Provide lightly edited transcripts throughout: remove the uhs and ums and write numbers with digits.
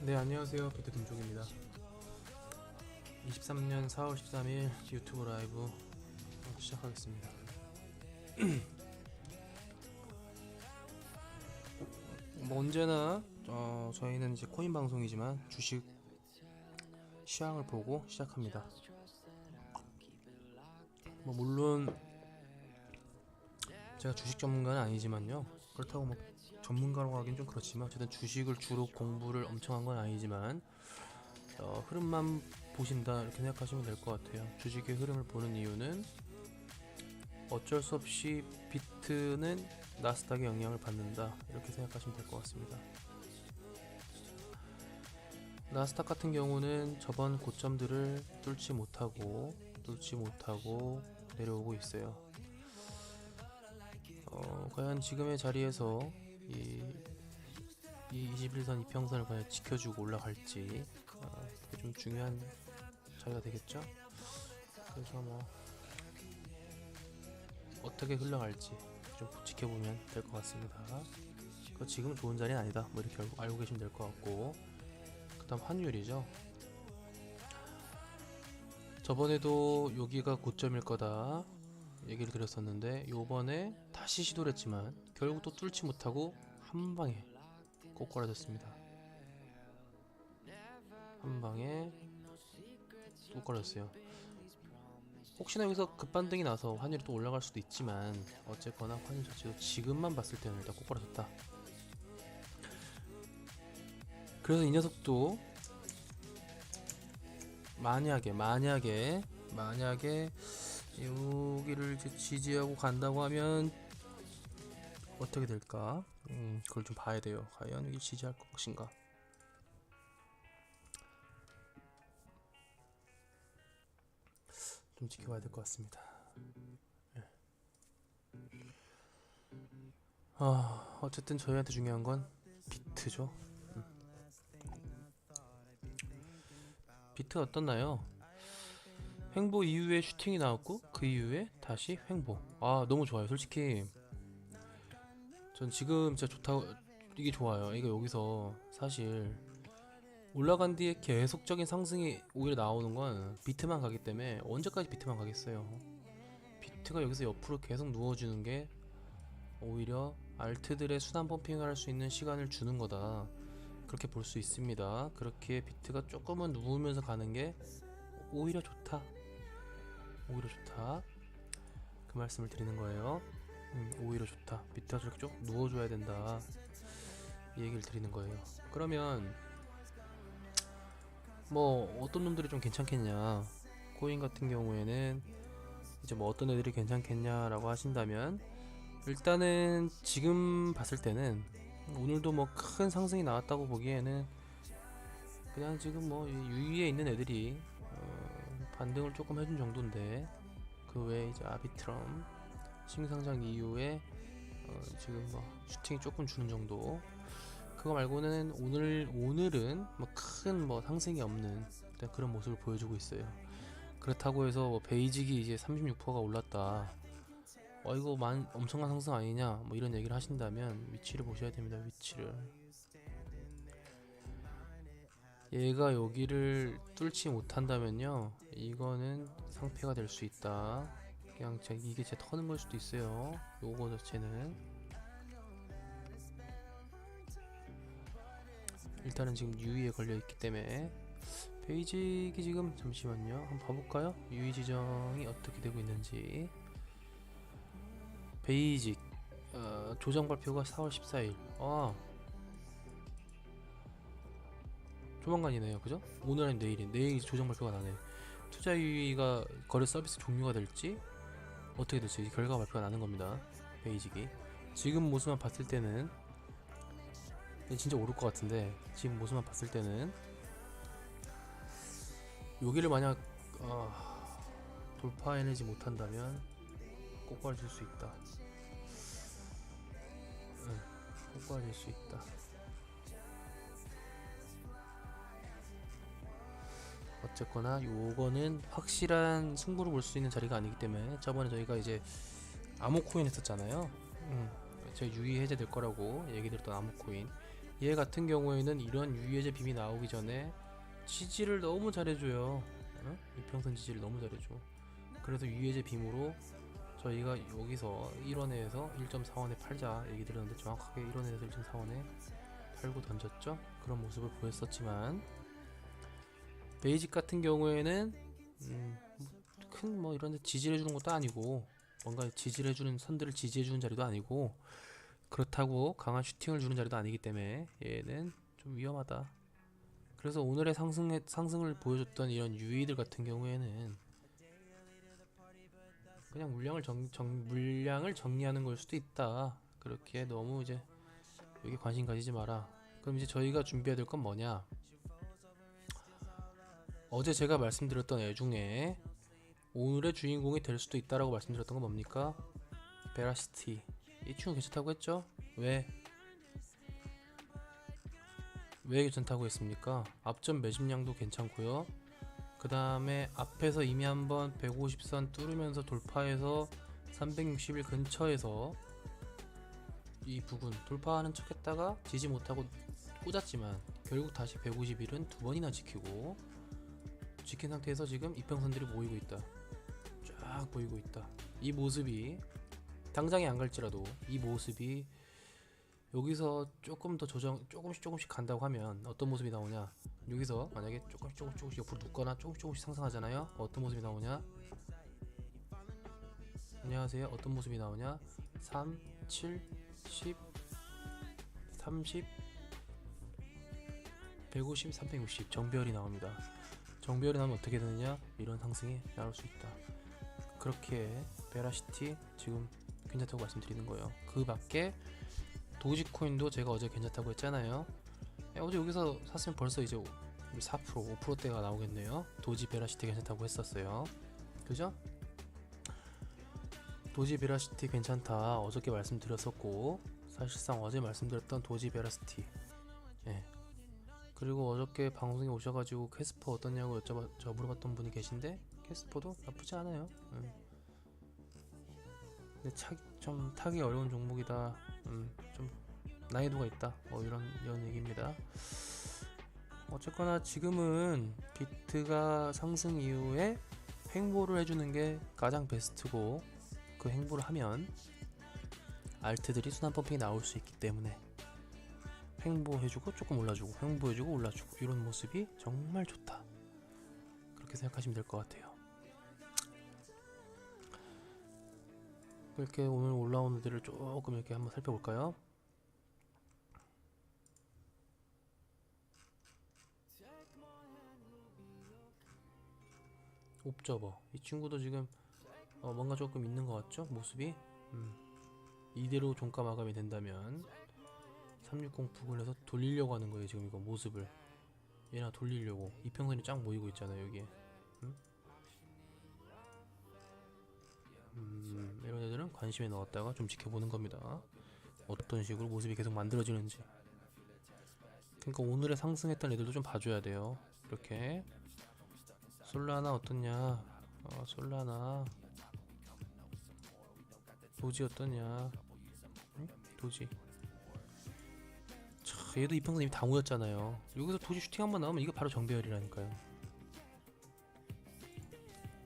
네, 안녕하세요. 비트 김종입니다. 23년 4월 13일 유튜브 라이브 시작하겠습니다. 뭐 언제나 저희는 이제 코인 방송이지만 주식 시황을 보고 시작합니다. 뭐 물론 제가 주식 전문가는 아니지만요. 그렇다고 뭐 전문가라고 하긴 좀 그렇지만 어쨌든 주식을 주로 공부를 엄청 한 건 아니지만 흐름만 보신다 이렇게 생각하시면 될 것 같아요. 주식의 흐름을 보는 이유는 어쩔 수 없이 비트는 나스닥의 영향을 받는다 이렇게 생각하시면 될 것 같습니다. 나스닥 같은 경우는 저번 고점들을 뚫지 못하고 내려오고 있어요. 과연 지금의 자리에서 이 21선 이평선을 과연 지켜주고 올라갈지 그게 좀 중요한 자리가 되겠죠. 그래서 뭐 어떻게 흘러갈지 좀 지켜보면 될 것 같습니다. 지금은 좋은 자리는 아니다 뭐 이렇게 알고 계시면 될 것 같고, 그 다음 환율이죠. 저번에도 여기가 고점일 거다 얘기를 드렸었는데 요번에 다시 시도를 했지만 결국 또 뚫지 못하고 한방에 꼬꾸라졌습니다. 한방에 꼬꾸라졌어요. 혹시나 여기서 급반등이 나서 환율이 또 올라갈 수도 있지만 어쨌거나 환율 자체도 지금만 봤을 때는 일단 꼬꾸라졌다. 그래서 이 녀석도 만약에 여기를 이제 지지하고 간다고 하면 어떻게 될까? 그걸 좀 봐야 돼요. 과연 여기 지지할 것인가? 좀 지켜봐야 될 것 같습니다. 어쨌든 저희한테 중요한 건 비트죠. 비트 어떻나요? 횡보 이후에 슈팅이 나왔고 그 이후에 다시 횡보. 너무 좋아요. 솔직히 전 지금 진짜 좋다고, 이게 좋아요. 이거 여기서 사실 올라간 뒤에 계속적인 상승이 오히려 나오는 건 비트만 가기 때문에 언제까지 비트만 가겠어요. 비트가 여기서 옆으로 계속 누워주는 게 오히려 알트들의 순환 펌핑을 할 수 있는 시간을 주는 거다, 그렇게 볼 수 있습니다. 그렇게 비트가 조금은 누우면서 가는 게 오히려 좋다, 그 말씀을 드리는 거예요. 오히려 좋다, 비트가 저렇게 쭉 누워줘야 된다 이 얘기를 드리는 거예요. 그러면 뭐 어떤 놈들이 좀 괜찮겠냐, 코인 같은 경우에는 이제 뭐 어떤 애들이 괜찮겠냐라고 하신다면, 일단은 지금 봤을 때는 오늘도 뭐 큰 상승이 나왔다고 보기에는 그냥 지금 뭐 유위에 있는 애들이 반등을 조금 해준 정도인데, 그 외에 이제 아비트럼 신상장 이후에 지금 뭐 슈팅이 조금 주는 정도, 그거 말고는 오늘은 뭐 큰 뭐 상승이 없는 그런 모습을 보여주고 있어요. 그렇다고 해서 뭐 베이직이 이제 36%가 올랐다, 이거 엄청난 상승 아니냐 뭐 이런 얘기를 하신다면 위치를 보셔야 됩니다. 위치를. 얘가 여기를 뚫지 못한다면요, 이거는 상패가 될 수 있다. 그냥 이게 제 터는 걸 수도 있어요. 요거 자체는 일단은 지금 유의에 걸려 있기 때문에. 베이직이 지금 잠시만요, 한번 봐볼까요? 유의 지정이 어떻게 되고 있는지. 베이직 조정 발표가 4월 14일. 조만간이네요. 그죠? 오늘 아니면 내일 조정 발표가 나네. 투자 유의가 거래 서비스 종료가 될지 어떻게 될지 결과 발표가 나는 겁니다. 베이직이 지금 모습만 봤을 때는 진짜 오를 것 같은데, 지금 모습만 봤을 때는 여기를 만약 돌파해내지 못한다면 꼬꾸라질 수 있다. 꼬꾸라질 수 있다. 어쨌거나 요거는 확실한 승부를 볼 수 있는 자리가 아니기 때문에, 저번에 저희가 이제 암호코인 했었잖아요. 제가 유의 해제될 거라고 얘기 드렸던 암호코인, 얘 같은 경우에는 이런 유예제 빔이 나오기 전에 지지를 너무 잘해줘요. 어? 이평선 지지를 너무 잘해줘. 그래서 유예제 빔으로 저희가 여기서 1원에서 1.4원에 팔자 얘기 드렸는데 정확하게 1원에서 1.4원에 팔고 던졌죠. 그런 모습을 보였었지만 베이직 같은 경우에는 큰 뭐 이런 데 지지를 해주는 것도 아니고 뭔가 지지를 해주는 선들을 지지해주는 자리도 아니고 그렇다고 강한 슈팅을 주는 자리도 아니기 때문에 얘는 좀 위험하다. 그래서 오늘의 상승을 보여줬던 이런 유의들 같은 경우에는 그냥 물량을 정리하는 걸 수도 있다. 그렇게 너무 이제 여기 관심 가지지 마라. 그럼 이제 저희가 준비해야 될 건 뭐냐? 어제 제가 말씀드렸던 애 중에 오늘의 주인공이 될 수도 있다라고 말씀드렸던 건 뭡니까? 베라시티. 이 친구 괜찮다고 했죠? 왜 괜찮다고 했습니까? 앞전 매집량도 괜찮고요. 그 다음에 앞에서 이미 한번 150선 뚫으면서 돌파해서 360일 근처에서 이 부근 돌파하는 척 했다가 지지 못하고 꽂았지만 결국 다시 150일은 두 번이나 지키고 지킨 상태에서 지금 이평선들이 모이고 있다. 쫙 보이고 있다. 이 모습이 당장에 안 갈지라도 이 모습이 여기서 조금 더 조금씩 간다고 하면 어떤 모습이 나오냐? 여기서 만약에 조금씩 옆으로 눕거나 조금씩 상승하잖아요. 어떤 모습이 나오냐? 안녕하세요. 어떤 모습이 나오냐? 3, 7, 10, 30, 150, 360 정배열이 나옵니다. 정배열이 나오면 어떻게 되느냐? 이런 상승이 나올 수 있다. 그렇게 베라시티 지금 괜찮다고 말씀드리는 거예요. 그 밖에 도지코인도 제가 어제 괜찮다고 했잖아요. 어제 여기서 샀으면 벌써 이제 4%, 5%대가 나오겠네요. 도지 베라시티 괜찮다고 했었어요. 그죠? 도지 베라시티 괜찮다 어저께 말씀드렸었고 사실상 어제 말씀드렸던 도지 베라시티 그리고 어저께 방송에 오셔가지고 캐스퍼 어떠냐고 물어봤던 분이 계신데 캐스퍼도 나쁘지 않아요. 근데 좀 타기 어려운 종목이다. 좀 난이도가 있다. 뭐 이런 얘기입니다. 어쨌거나 지금은 비트가 상승 이후에 횡보를 해주는 게 가장 베스트고 그 횡보를 하면 알트들이 순환 펌핑이 나올 수 있기 때문에 횡보해주고 조금 올라주고 횡보해주고 올라주고 이런 모습이 정말 좋다. 그렇게 생각하시면 될 것 같아요. 이렇게 오늘 올라오는 애들을 조금 이렇게 한번 살펴볼까요? 옵저버 이 친구도 지금 뭔가 조금 있는 것 같죠? 모습이 이대로 종가 마감이 된다면 360 부근에서 돌리려고 하는 거예요. 지금 이거 모습을 얘나 돌리려고 이평선이 쫙 모이고 있잖아요 여기에. 이런 애들은 관심에 넣었다가 좀 지켜보는 겁니다. 어떤 식으로 모습이 계속 만들어지는지. 그러니까 오늘의 상승했던 애들도 좀 봐줘야 돼요. 이렇게 솔라나 어떻냐? 솔라나 도지 어떠냐? 도지. 차, 얘도 이평선 이미 다 모였잖아요. 여기서 도지 슈팅 한번 나오면 이거 바로 정배열이라니까요.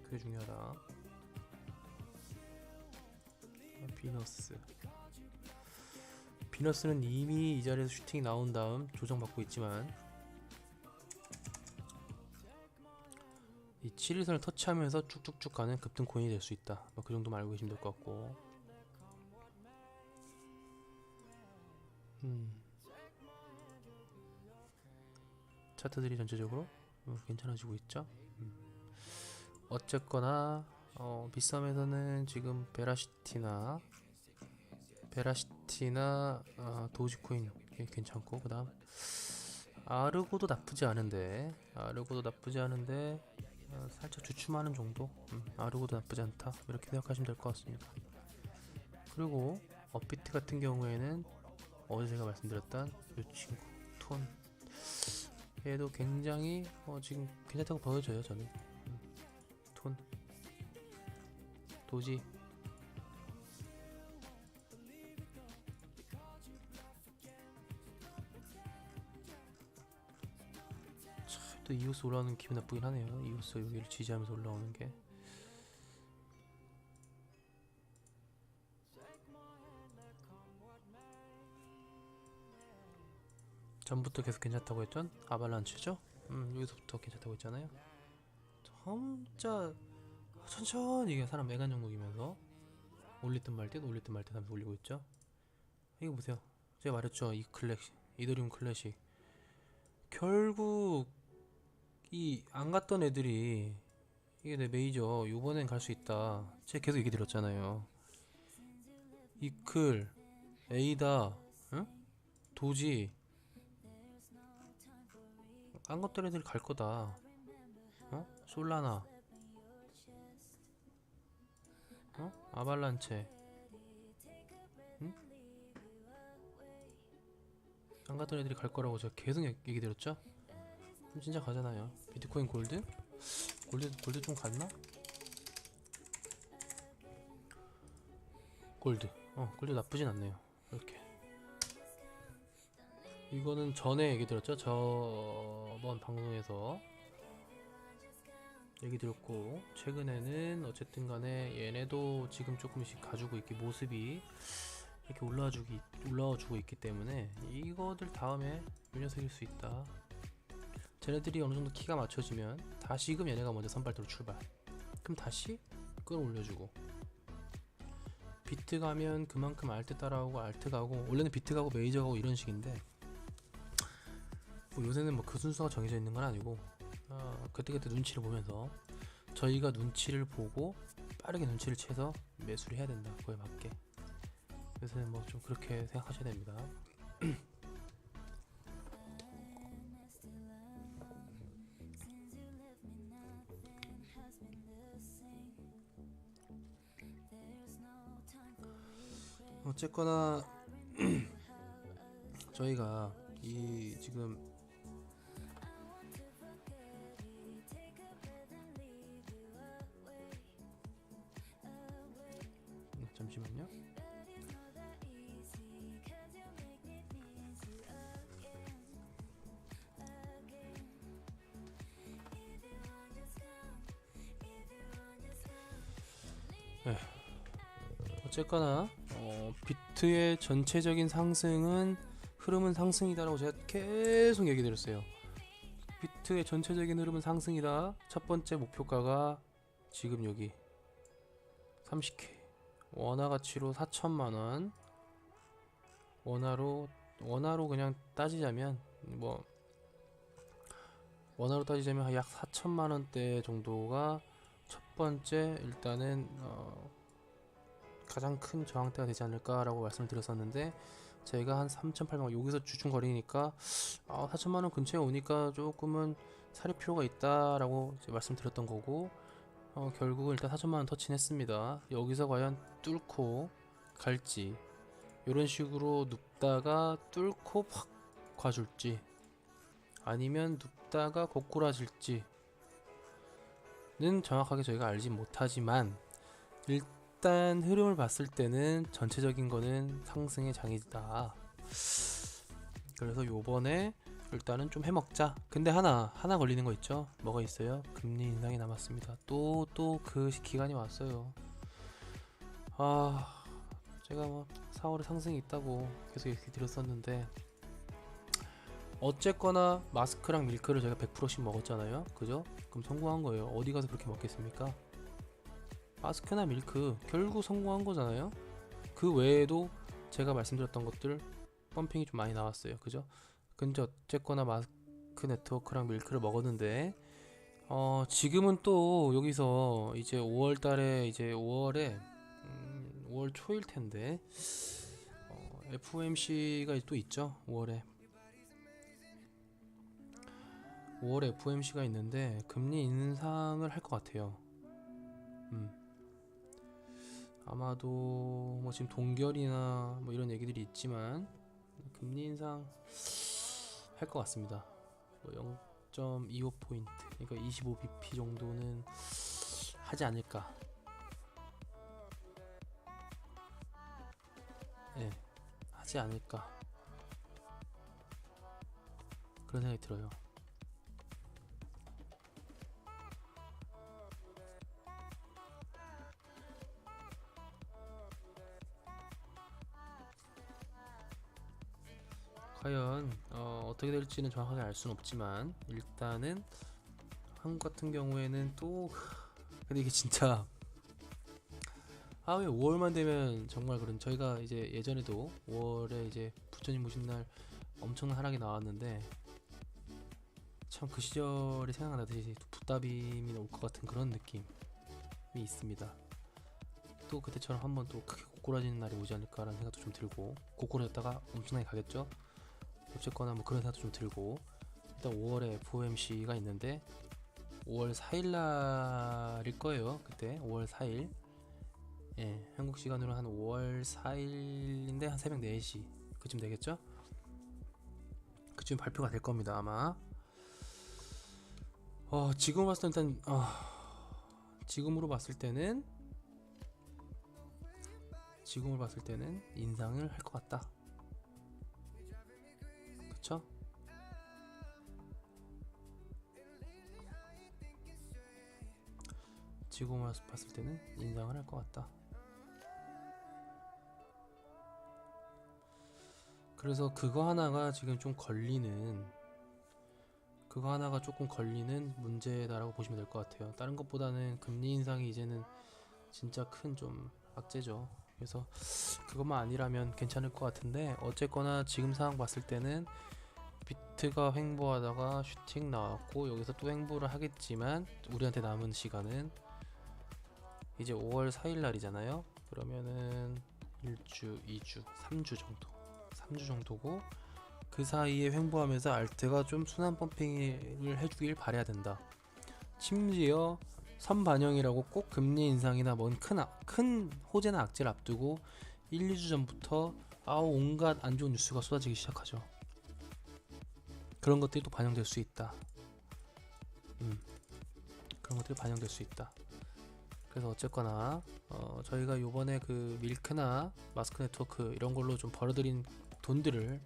그게 중요하다. 비너스는 이미 이 자리에서 슈팅이 나온 다음 조정받고 있지만 이 7일선을 터치하면서 쭉쭉쭉 가는 급등 코인이 될 수 있다. 그 정도만 알고 계시면 될 것 같고. 차트들이 전체적으로 괜찮아지고 있죠. 어쨌거나 비썸에서는 지금 베라시티나 도지코인 괜찮고 그 다음 아르고도 나쁘지 않은데 살짝 주춤하는 정도. 아르고도 나쁘지 않다 이렇게 생각하시면 될 것 같습니다. 그리고 업비트 같은 경우에는 어제 제가 말씀드렸던 이 친구 톤 얘도 굉장히 지금 괜찮다고 보여져요. 저는 톤 도지 또 이오스 올라오는 기분 나쁘긴 하네요. 이오스 여기를 지지하면서 올라오는 게. 전부터 계속 괜찮다고 했던 아발란치죠? 여기서부터 괜찮다고 했잖아요. 진짜 천천히 이게 사람 애간장 녹이면서 올릴 듯 말 듯 올릴 듯 말 듯 하면서 올리고 있죠. 이거 보세요. 제가 말했죠. 이 클래식, 이더리움 클래식. 결국 이 안 갔던 애들이 이게 내 메이저 요번엔 갈 수 있다. 제가 계속 얘기 드렸잖아요. 이클, 에이다, 응? 도지 안 갔던 애들이 갈 거다. 솔라나, 아발란체, 응? 안 갔던 애들이 갈 거라고 제가 계속 얘기 드렸죠. 그럼 진짜 가잖아요. 비트코인 골드? 골드 좀 갔나? 골드 나쁘진 않네요. 이렇게 이거는 전에 얘기 드렸죠. 저번 방송에서 얘기 드렸고, 최근에는 어쨌든 간에 얘네도 지금 조금씩 가지고 있기 모습이 이렇게 올라와 주고 있기 때문에 이거들 다음에 요 녀석일 수 있다. 쟤네들이 어느 정도 키가 맞춰지면 다시금 얘네가 먼저 선발대로 출발. 그럼 다시 끌어올려주고, 비트 가면 그만큼 알트 따라오고, 알트 가고, 원래는 비트 가고 메이저 가고 이런 식인데, 뭐 요새는 뭐 그 순서가 정해져 있는 건 아니고, 그때그때 눈치를 보면서 저희가 눈치를 보고 빠르게 눈치를 채서 매수를 해야 된다. 그거에 맞게. 그래서 뭐 좀 그렇게 생각하셔야 됩니다. 어쨌거나 저희가 이 지금 잠시만요. 네. 어쨌거나 비트의 전체적인 상승은 흐름은 상승이다라고 제가 계속 얘기 드렸어요. 비트의 전체적인 흐름은 상승이다. 첫 번째 목표가가 지금 여기 30K 원화 가치로 4천만원, 원화로 그냥 따지자면 뭐 원화로 따지자면 약 4천만원대 정도가 첫 번째 일단은 가장 큰 저항대가 되지 않을까라고 말씀을 드렸었는데, 제가 한 3,800원 여기서 주춤거리니까 4천만원 근처에 오니까 조금은 살릴 필요가 있다라고 말씀드렸던 거고, 결국은 일단 4천만원 터치는 했습니다. 여기서 과연 뚫고 갈지, 이런 식으로 눕다가 뚫고 확 가줄지, 아니면 눕다가 거꾸라질지는 정확하게 저희가 알지 못하지만, 일단 흐름을 봤을 때는 전체적인 거는 상승의 장이다. 그래서 요번에 일단은 좀 해먹자. 근데 하나 걸리는 거 있죠. 뭐가 있어요? 금리 인상이 남았습니다. 또 그 기간이 왔어요. 제가 뭐 4월에 상승이 있다고 계속 얘기 드렸었는데, 어쨌거나 마스크랑 밀크를 제가 100%씩 먹었잖아요. 그죠? 그럼 성공한 거예요. 어디 가서 그렇게 먹겠습니까? 마스크나 밀크 결국 성공한 거잖아요. 그 외에도 제가 말씀드렸던 것들 펌핑이 좀 많이 나왔어요. 그죠? 근데 어쨌거나 마스크 네트워크랑 밀크를 먹었는데, 지금은 또 여기서 이제 5월달에 이제 5월 초일 텐데 FOMC가 또 있죠. 5월에 FOMC가 있는데 금리 인상을 할 것 같아요. 아마도 뭐 지금 동결이나 뭐 이런 얘기들이 있지만 금리 인상 할 것 같습니다. 뭐 0.25포인트, 그러니까 25bp 정도는 하지 않을까. 네, 하지 않을까, 그런 생각이 들어요. 과연 어떻게 될지는 정확하게 알 수는 없지만 일단은 한국 같은 경우에는 또 근데 이게 진짜 왜 5월만 되면 정말 그런 저희가 이제 예전에도 5월에 이제 부처님 모신 날 엄청난 하락이 나왔는데 참 그 시절이 생각나듯이 붓다빔이 올 것 같은 그런 느낌이 있습니다. 또 그때처럼 한번 또 크게 고꾸라지는 날이 오지 않을까라는 생각도 좀 들고 고꾸라졌다가 엄청나게 가겠죠. 어쨌거나 뭐 그런 생각도 좀 들고 일단 5월에 FOMC가 있는데 5월 4일 날일 거예요. 그때 5월 4일 한국 시간으로 한 5월 4일인데 한 새벽 4시 그쯤 되겠죠? 그쯤 발표가 될 겁니다 아마. 지금 봤을 때 일단 지금으로 봤을 때는 인상을 할 것 같다. 그쵸? 지금 봤을 때는 인상을 할 것 같다. 그래서 그거 하나가 지금 좀 조금 걸리는 문제다라고 보시면 될 것 같아요. 다른 것보다는 금리 인상이 이제는 진짜 큰 좀 악재죠. 그래서 그것만 아니라면 괜찮을 것 같은데 어쨌거나 지금 상황 봤을 때는 비트가 횡보하다가 슈팅 나왔고 여기서 또 횡보를 하겠지만 우리한테 남은 시간은 이제 5월 4일 날이잖아요. 그러면은 1주, 2주, 3주 정도고 그 사이에 횡보하면서 알트가 좀 순환 펌핑을 해주길 바라야 된다. 심지어 선반영이라고 꼭 금리 인상이나 뭔 큰 호재나 악재를 앞두고 1, 2주 전부터 온갖 안 좋은 뉴스가 쏟아지기 시작하죠. 그런 것들이 또 반영될 수 있다. 그런 것들이 반영될 수 있다. 그래서 어쨌거나 저희가 요번에 그 밀크나 마스크 네트워크 이런 걸로 좀 벌어들인 돈들을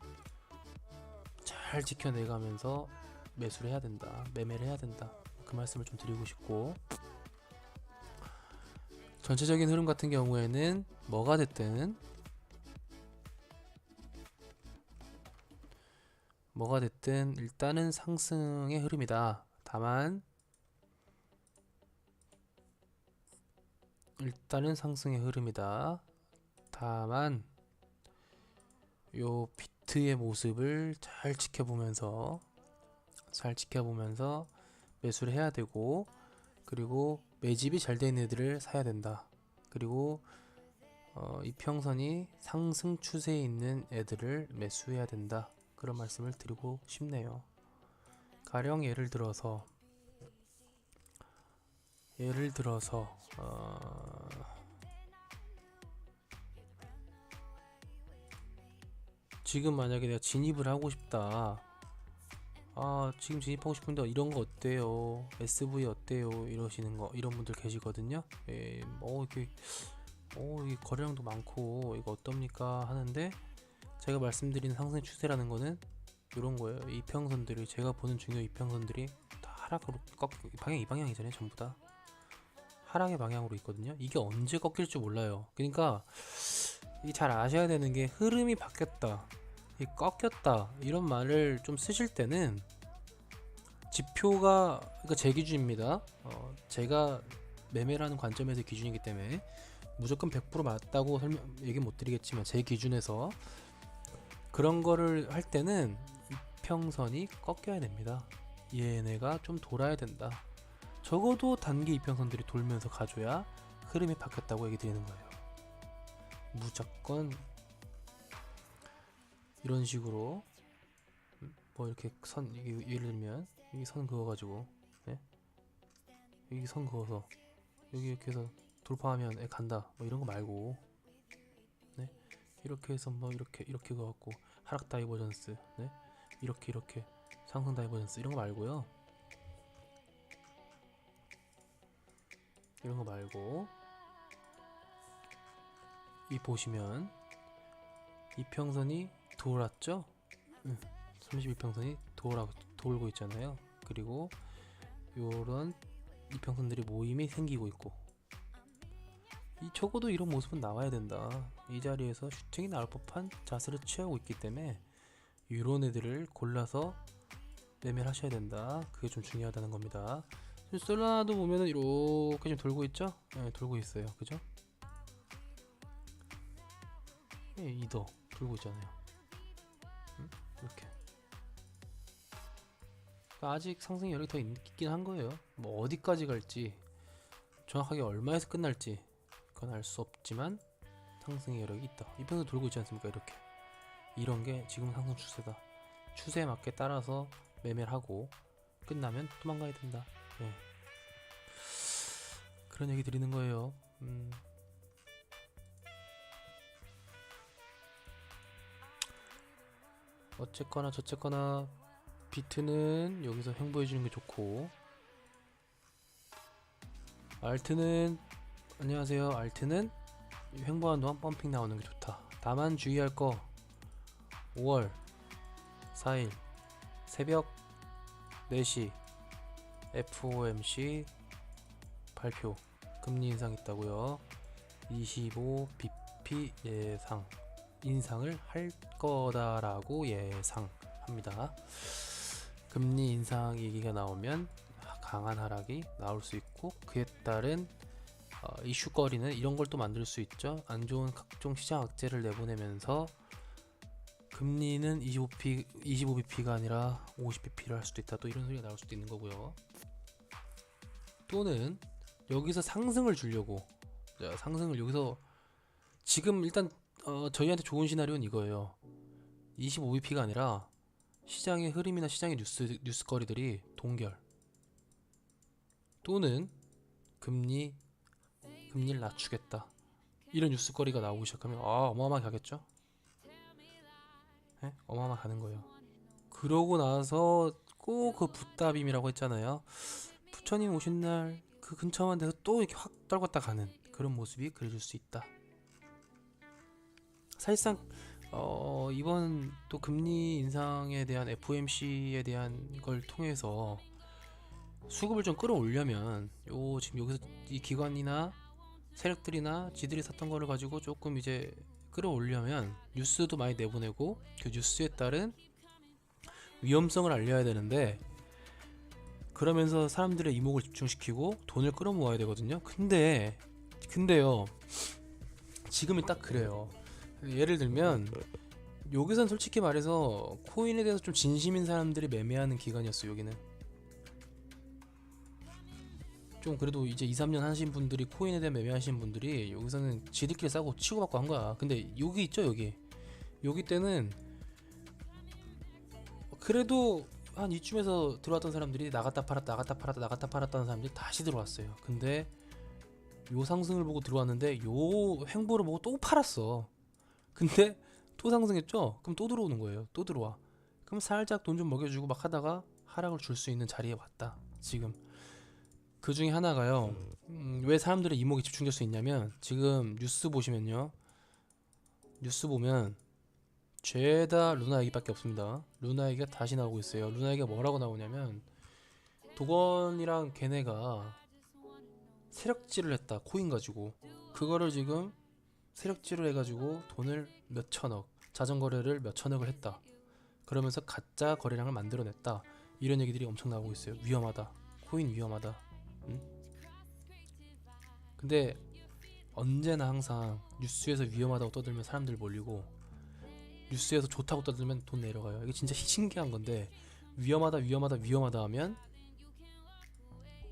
잘 지켜내가면서 매수를 해야 된다. 매매를 해야 된다. 그 말씀을 좀 드리고 싶고 전체적인 흐름 같은 경우에는 뭐가 됐든 일단은 상승의 흐름이다. 다만 요 비트의 모습을 잘 지켜보면서 매수를 해야 되고 그리고 매집이 잘 된 애들을 사야 된다. 그리고 이평선이 상승 추세에 있는 애들을 매수해야 된다. 그런 말씀을 드리고 싶네요. 가령 예를 들어서 지금 만약에 내가 진입을 하고 싶다. 지금 진입하고 싶은데 이런 거 어때요? SV 어때요? 이런 분들 계시거든요. 이게 거래량도 많고 이거 어떻습니까? 하는데 제가 말씀드리는 상승 추세라는 거는 이런 거예요. 이평선들이 제가 보는 중요 이평선들이 다 하락으로 방향 이 방향이잖아요. 전부 다 하락의 방향으로 있거든요. 이게 언제 꺾일지 몰라요. 그러니까 이게 잘 아셔야 되는 게 흐름이 바뀌었다. 꺾였다 이런 말을 좀 쓰실 때는 지표가 그러니까 제 기준입니다. 제가 매매라는 관점에서 기준이기 때문에 무조건 100% 맞다고 얘기 못 드리겠지만 제 기준에서 그런 거를 할 때는 이평선이 꺾여야 됩니다. 얘네가 좀 돌아야 된다. 적어도 단기 이평선들이 돌면서 가줘야 흐름이 바뀌었다고 얘기 드리는 거예요. 무조건 이런 식으로 뭐 이렇게 예를 들면 여기 선 그어가지고 여기 선 그어서 여기 이렇게 해서 돌파하면 간다 뭐 이런 거 말고 이렇게 해서 뭐 이렇게 그어갖고 하락 다이버전스 이렇게 상승 다이버전스 이런 거 말고요. 이런 거 말고 이 보시면 이평선이 돌았죠? 32평선이 돌고 있잖아요. 그리고 요런 이평선들이 모임이 생기고 있고 적어도 이런 모습은 나와야 된다. 이 자리에서 슈팅이 나올 법한 자세를 취하고 있기 때문에 이런 애들을 골라서 매매를 하셔야 된다. 그게 좀 중요하다는 겁니다. 지금 솔라나도 보면은 이렇게 좀 돌고 있죠? 네, 돌고 있어요. 그죠? 네, 이더 돌고 있잖아요. 이렇게. 그러니까 아직 상승 여력이 더 있긴 한 거예요. 뭐 어디까지 갈지, 정확하게 얼마에서 끝날지 그건 알 수 없지만 상승의 여력이 있다. 이편도 돌고 있지 않습니까? 이렇게. 이런 게 지금은 상승 추세다. 추세에 맞게 따라서 매매를 하고 끝나면 도망가야 된다. 네. 그런 얘기 드리는 거예요. 어쨌거나 저쨌거나 비트는 여기서 횡보해주는 게 좋고, 알트는 안녕하세요. 알트는 횡보한 동안 펌핑 나오는 게 좋다. 다만 주의할 거 5월 4일 새벽 4시 FOMC 발표 금리 인상 있다고요. 25bp 예상 인상을 할 거다라고 예상합니다. 금리 인상 얘기가 나오면 강한 하락이 나올 수 있고, 그에 따른 이슈거리는 이런 걸 또 만들 수 있죠. 안 좋은 각종 시장 악재를 내보내면서 금리는 25bp가 아니라 50bp를 할 수도 있다. 또 이런 소리가 나올 수도 있는 거고요. 또는 여기서 상승을 주려고, 상승을 여기서 지금 일단 저희한테 좋은 시나리오는 이거예요. 25bp가 아니라 시장의 흐름이나 시장의 뉴스거리들이 동결, 또는 금리를 낮추겠다, 이런 뉴스거리가 나오기 시작하면 어마어마하게 가겠죠. 네? 어마어마하게 가는 거예요. 그러고 나서 꼭 그 붓다빔이라고 했잖아요. 부처님 오신 날 그 근처만 돼서 또 이렇게 확 떨궜다 가는 그런 모습이 그려질 수 있다. 사실상 이번 또 금리 인상에 대한 FOMC에 대한 걸 통해서 수급을 좀 끌어올려면 지금 여기서 이 기관이나 세력들이나 지들이 샀던 거를 가지고 조금 이제 끌어올려면 뉴스도 많이 내보내고 그 뉴스에 따른 위험성을 알려야 되는데, 그러면서 사람들의 이목을 집중시키고 돈을 끌어모아야 되거든요. 근데요 지금이 딱 그래요. 예를 들면 여기선 솔직히 말해서 코인에 대해서 좀 진심인 사람들이 매매하는 기간이었어요. 여기는 좀 그래도 이제 2-3년 하신 분들이, 코인에 대한 매매하신 분들이 여기서는 지들끼리 싸고 치고받고 한 거야. 근데 여기 있죠, 여기 때는 그래도 한 이쯤에서 들어왔던 사람들이 나갔다 팔았다는 사람들이 다시 들어왔어요. 근데 요 상승을 보고 들어왔는데 요 횡보를 보고 또 팔았어. 근데 또 상승했죠? 그럼 또 들어오는 거예요. 또 들어와. 그럼 살짝 돈 좀 먹여주고 막 하다가 하락을 줄 수 있는 자리에 왔다. 지금 그 중에 하나가요. 왜 사람들의 이목이 집중될 수 있냐면, 지금 뉴스 보시면요, 뉴스 보면 죄다 루나 얘기밖에 없습니다. 루나 얘기가 다시 나오고 있어요. 루나 얘기가 뭐라고 나오냐면, 도건이랑 걔네가 세력질을 했다, 코인 가지고. 그거를 지금 세력질을 해가지고 돈을 몇 천억, 자전거래를 몇 천억을 했다. 그러면서 가짜 거래량을 만들어냈다. 이런 얘기들이 엄청 나오고 있어요. 위험하다, 코인 위험하다. 근데 언제나 항상 뉴스에서 위험하다고 떠들면 사람들 몰리고, 뉴스에서 좋다고 떠들면 돈 내려가요. 이게 진짜 신기한 건데, 위험하다 하면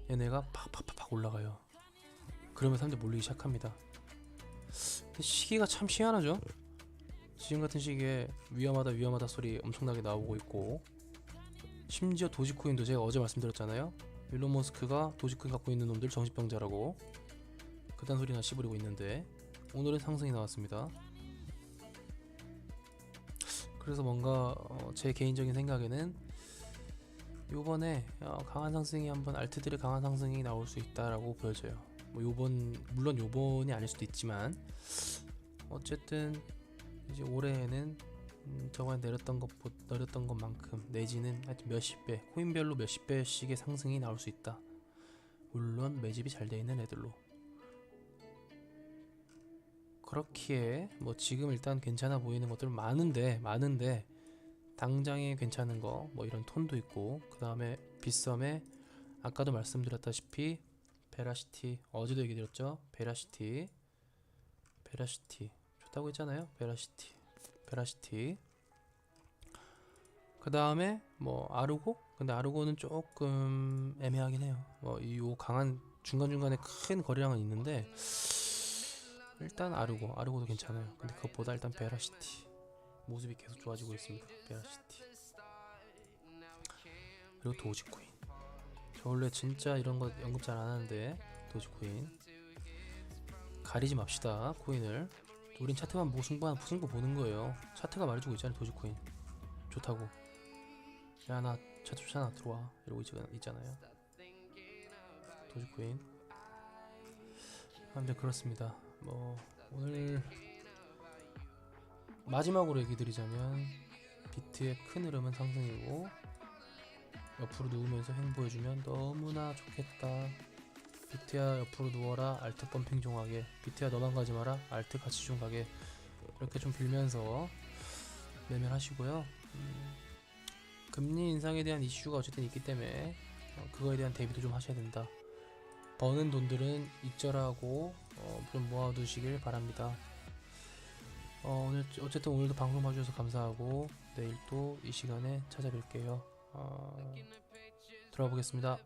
얘네가 팍팍팍 올라가요. 그러면 사람들 몰리기 시작합니다. 시기가 참 희한하죠. 지금 같은 시기에 위험하다 소리 엄청나게 나오고 있고, 심지어 도지코인도 제가 어제 말씀드렸잖아요. 일론 머스크가 도지코인 갖고 있는 놈들 정신병자라고 그딴 소리나 씨부리고 있는데, 오늘은 상승이 나왔습니다. 그래서 뭔가 제 개인적인 생각에는 요번에 강한 상승이 한번, 알트들의 강한 상승이 나올 수 있다라고 보여져요. 뭐 물론 요번이 아닐 수도 있지만, 어쨌든 이제 올해에는 저번에 내렸던 것만큼 내지는 하여튼 몇십 배, 코인별로 몇십 배씩의 상승이 나올 수 있다. 물론 매집이 잘 돼 있는 애들로. 그렇기에 뭐 지금 일단 괜찮아 보이는 것들 많은데 당장에 괜찮은 거 뭐 이런 톤도 있고, 그 다음에 빗썸에 아까도 말씀드렸다시피 베라시티, 어제도 얘기 드렸죠. 베라시티 좋다고 했잖아요. 베라시티. 그 다음에 뭐 아르고, 근데 아르고는 조금 애매하긴 해요. 이 강한 중간중간에 큰 거리랑은 있는데 일단 아르고도 괜찮아요. 근데 그것보다 일단 베라시티 모습이 계속 좋아지고 있습니다. 베라시티. 그리고 도지코인. 저 원래 진짜 이런 거 언급 잘 안 하는데 도지코인 가리지 맙시다. 코인을 우린 차트만 보고 승부 보는 거예요. 차트가 말해주고 있잖아요. 도지코인 좋다고. 야, 나 차트 좋잖아, 들어와, 이러고 있잖아요. 도지코인. 아무튼 그렇습니다. 오늘 마지막으로 얘기 드리자면 비트의 큰 흐름은 상승이고, 옆으로 누우면서 횡 보여주면 너무나 좋겠다. 비트야 옆으로 누워라, 알트 펌핑 좀 가게. 비트야 너만 가지 마라, 알트 같이 좀 가게. 이렇게 좀 빌면서 매매를 하시고요. 금리 인상에 대한 이슈가 어쨌든 있기 때문에 그거에 대한 대비도 좀 하셔야 된다. 버는 돈들은 익절하고 좀 모아두시길 바랍니다. 어쨌든 오늘도 방송 봐주셔서 감사하고, 내일 또 이 시간에 찾아뵐게요. 들어가 보겠습니다.